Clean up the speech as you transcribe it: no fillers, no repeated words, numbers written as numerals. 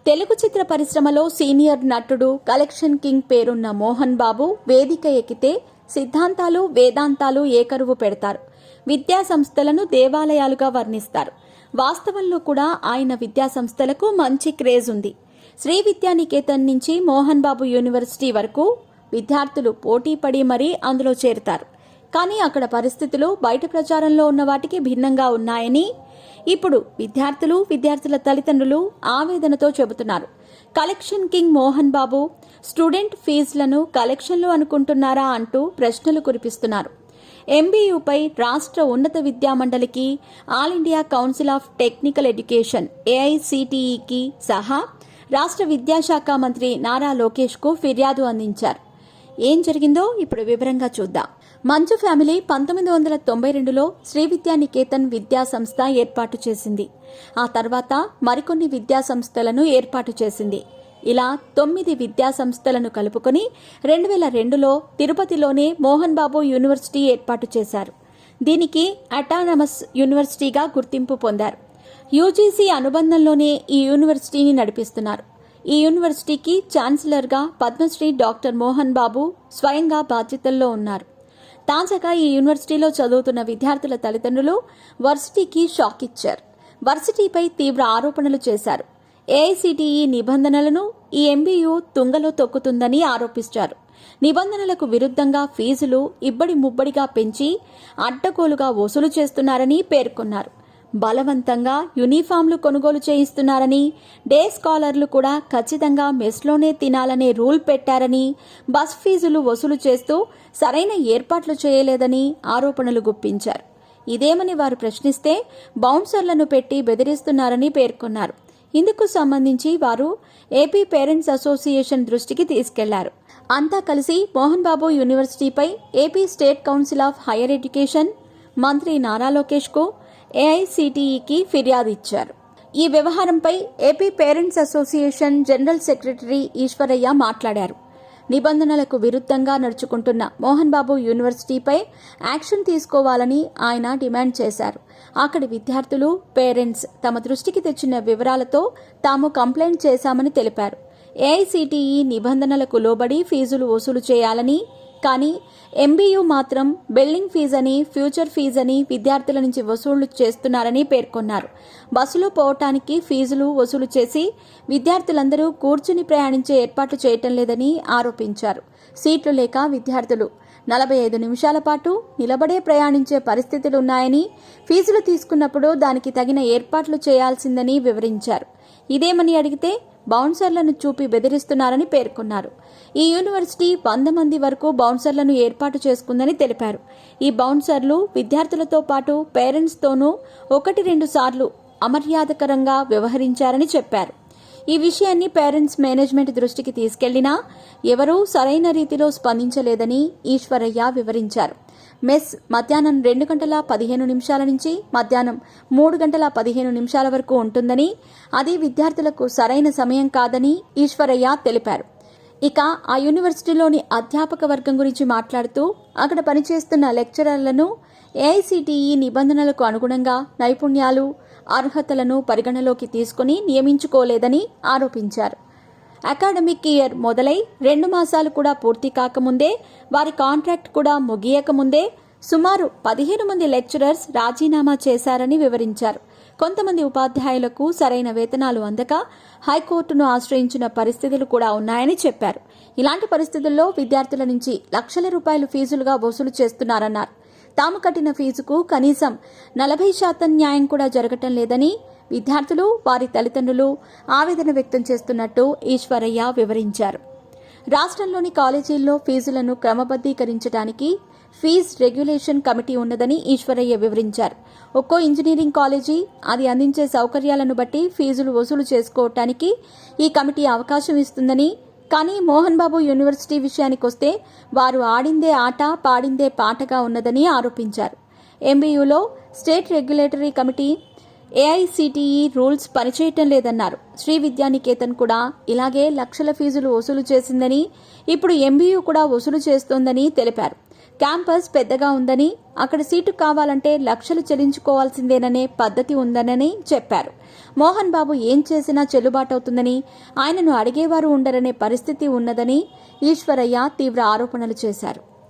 తెలుగు చిత్ర పరిశ్రమలో సీనియర్ నటుడు, collection king పేరున్న మోహన్ బాబు వేదిక ఎక్కితే సిద్ధాంతాలు, వేదాంతాలు ఏకరువు పెడతారు. విద్యా సంస్థలను దేవాలయాలుగా వర్ణిస్తారు. వాస్తవంలో కూడా ఆయన విద్యా సంస్థలకు మంచి క్రేజ్ ఉంది. శ్రీ విద్యానికేతన్ నుంచి మోహన్ బాబు యూనివర్సిటీ వరకు విద్యార్థులు పోటీ పడి మరీ అందులో చేరుతారు. కానీ అక్కడ పరిస్థితులు బయట ప్రచారంలో ఉన్న వాటికి భిన్నంగా ఉన్నాయని ఇప్పుడు విద్యార్థుల తల్లిదండ్రులు ఆవేదనతో చెబుతున్నారు. Collection king Mohan Babu student ఫీజులను కలెక్షన్లు అనుకుంటున్నారా అంటూ ప్రశ్నలు కురిపిస్తున్నారు. ఎంబీయూపై రాష్ట్ర ఉన్నత విద్యా మండలికి, All India Council of Technical Education ఏఐసిటిఈకి సహా రాష్ట్ర విద్యాశాఖ మంత్రి నారా లోకేష్కు ఫిర్యాదు అందించారు. ఏం జరిగిందో ఇప్పుడు వివరంగా చూద్దాం. మంచు ఫ్యామిలీ 1992లో శ్రీ విద్యానికేతన్ విద్యా సంస్థ ఏర్పాటు చేసింది. ఆ తర్వాత మరికొన్ని విద్యా సంస్థలను ఏర్పాటు చేసింది. ఇలా 9 విద్యా సంస్థలను కలుపుకొని 2002లో తిరుపతిలోనే మోహన్ బాబు యూనివర్సిటీ ఏర్పాటు చేశారు. దీనికి అటానమస్ యూనివర్సిటీగా గుర్తింపు పొందారు. యూజీసీ అనుబంధంలోనే ఈ యూనివర్సిటీని నడిపిస్తున్నారు. ఈ యూనివర్సిటీకి ఛాన్సలర్గా పద్మశ్రీ డాక్టర్ మోహన్ బాబు స్వయంగా బాధ్యతల్లో ఉన్నారు. తాజాగా ఈ యూనివర్సిటీలో చదువుతున్న విద్యార్థుల తల్లిదండ్రులు వర్సిటీకి షాక్ ఇచ్చారు. వర్సిటీపై తీవ్ర ఆరోపణలు చేశారు. ఏఐసిటిఈ నిబంధనలను ఈ ఎంబీయూ తుంగలో తొక్కుతుందని ఆరోపించారు. నిబంధనలకు విరుద్ధంగా ఫీజులు ఇబ్బడి ముబ్బడిగా పెంచి అడ్డగోలుగా వసూలు చేస్తున్నారని పేర్కొన్నారు. బలవంతంగా యూనిఫామ్లు కొనుగోలు చేయిస్తున్నారని, డే స్కాలర్లు కూడా ఖచ్చితంగా మెస్లోనే తినాలనే రూల్ పెట్టారని, బస్ ఫీజులు వసూలు చేస్తూ సరైన ఏర్పాట్లు చేయలేదని ఆరోపణలు గుప్పించారు. ఇదేమని వారు ప్రశ్నిస్తే బౌన్సర్లను పెట్టి బెదిరిస్తున్నారని పేర్కొన్నారు. ఇందుకు సంబంధించి వారు ఏపీ పేరెంట్స్ అసోసియేషన్ దృష్టికి తీసుకెళ్లారు. అంతా కలిసి మోహన్ బాబు యూనివర్సిటీపై AP state council of higher education, మంత్రి నారా లోకేష్కు, ఏఐసిటిఈకి ఫిర్యాదు ఇచ్చారు. ఈ వ్యవహారంపై AP parents association general secretary Eswaraiah మాట్లాడారు. నిబంధనలకు విరుద్ధంగా నడుచుకుంటున్న మోహన్ బాబు యూనివర్సిటీపై యాక్షన్ తీసుకోవాలని ఆయన డిమాండ్ చేశారు. అక్కడి విద్యార్థులు, పేరెంట్స్ తమ దృష్టికి తెచ్చిన వివరాలతో తాము కంప్లైంట్ చేశామని తెలిపారు. ఏఐసిటిఈ నిబంధనలకు లోబడి ఫీజులు వసూలు చేయాలని, కానీ ఎంబీయూ మాత్రం బిల్డింగ్ ఫీజని, ఫ్యూచర్ ఫీజని విద్యార్థుల నుంచి వసూళ్లు చేస్తున్నారని పేర్కొన్నారు. బస్సులో పోవటానికి ఫీజులు వసూలు చేసి విద్యార్థులందరూ కూర్చుని ప్రయాణించే ఏర్పాట్లు చేయటం లేదని ఆరోపించారు. సీట్లు లేక విద్యార్థులు 45 నిమిషాల పాటు నిలబడే ప్రయాణించే పరిస్థితులున్నాయని, ఫీజులు తీసుకున్నప్పుడు దానికి తగిన ఏర్పాట్లు చేయాల్సిందని వివరించారు. ఇదేమని అడిగితే బౌన్సర్లను చూపి బెదిరిస్తున్నారని పేర్కొన్నారు. ఈ యూనివర్సిటీ 100 మంది వరకు బౌన్సర్లను ఏర్పాటు చేసుకుందని తెలిపారు. ఈ బౌన్సర్లు విద్యార్థులతో పాటు పేరెంట్స్తోనూ 1-2 సార్లు అమర్యాదకరంగా వ్యవహరించారని చెప్పారు. ఈ విషయాన్ని పేరెంట్స్ మేనేజ్మెంట్ దృష్టికి తీసుకెళ్లినా ఎవరూ సరైన రీతిలో స్పందించలేదని ఈశ్వరయ్య వివరించారు. మెస్ మధ్యాహ్నం 2:15 నుంచి మధ్యాహ్నం 3:15 వరకు ఉంటుందని, అది విద్యార్థులకు సరైన సమయం కాదని ఈశ్వరయ్య తెలిపారు. ఇక ఆ యూనివర్సిటీలోని అధ్యాపక వర్గం గురించి మాట్లాడుతూ అక్కడ పనిచేస్తున్న లెక్చరర్లను ఏఐసిటిఈ నిబంధనలకు అనుగుణంగా నైపుణ్యాలు, అర్హతలను పరిగణలోకి తీసుకుని నియమించుకోలేదని ఆరోపించారు. అకాడమిక్ ఇయర్ మొదలై 2 మాసాలు కూడా పూర్తి కాకముందే, వారి కాంట్రాక్ట్ కూడా ముగియకముందే సుమారు 15 మంది లెక్చరర్స్ రాజీనామా చేశారని వివరించారు. కొంతమంది ఉపాధ్యాయులకు సరైన వేతనాలు అందక హైకోర్టును ఆశ్రయించిన పరిస్థితులు కూడా ఉన్నాయని చెప్పారు. ఇలాంటి పరిస్థితుల్లో విద్యార్థుల నుంచి లక్షల రూపాయలు ఫీజులుగా వసూలు చేస్తున్నారన్నారు. తాము కట్టిన ఫీజుకు కనీసం 40% న్యాయం కూడా జరగటం లేదని విద్యార్థులు, వారి తల్లిదండ్రులు ఆవేదన వ్యక్తం చేస్తున్నట్టు ఈశ్వరయ్య వివరించారు. రాష్ట్రంలోని కాలేజీల్లో ఫీజులను క్రమబద్దీకరించడానికి ఫీజ్ రెగ్యులేషన్ కమిటీ ఉన్నదని ఈశ్వరయ్య వివరించారు. ఒక్కో ఇంజనీరింగ్ కాలేజీ అది అందించే సౌకర్యాలను బట్టి ఫీజులు వసూలు చేసుకోవటానికి ఈ కమిటీ అవకాశం ఇస్తుందని, కానీ మోహన్ బాబు యూనివర్సిటీ విషయానికొస్తే వారు ఆడిందే ఆట, పాడిందే పాటగా ఉన్నదని ఆరోపించారు. ఎంబీయూలో state regulatory committee, AICTE rules పనిచేయటం లేదన్నారు. శ్రీ విద్యానికేతన్ కూడా ఇలాగే లక్షల ఫీజులు వసూలు చేసిందని, ఇప్పుడు ఎంబీయూ కూడా వసూలు చేస్తోందని తెలిపారు. క్యాంపస్ పెద్దగా ఉందని, అక్కడ సీటు కావాలంటే లక్షలు చెల్లించుకోవాల్సిందేననే పద్ధతి ఉందనని చెప్పారు. మోహన్ బాబు ఏం చేసినా చెల్లుబాటవుతుందని, ఆయనను అడిగేవారు ఉండరనే పరిస్థితి ఉన్నదని ఈశ్వరయ్య తీవ్ర ఆరోపణలు చేశారు.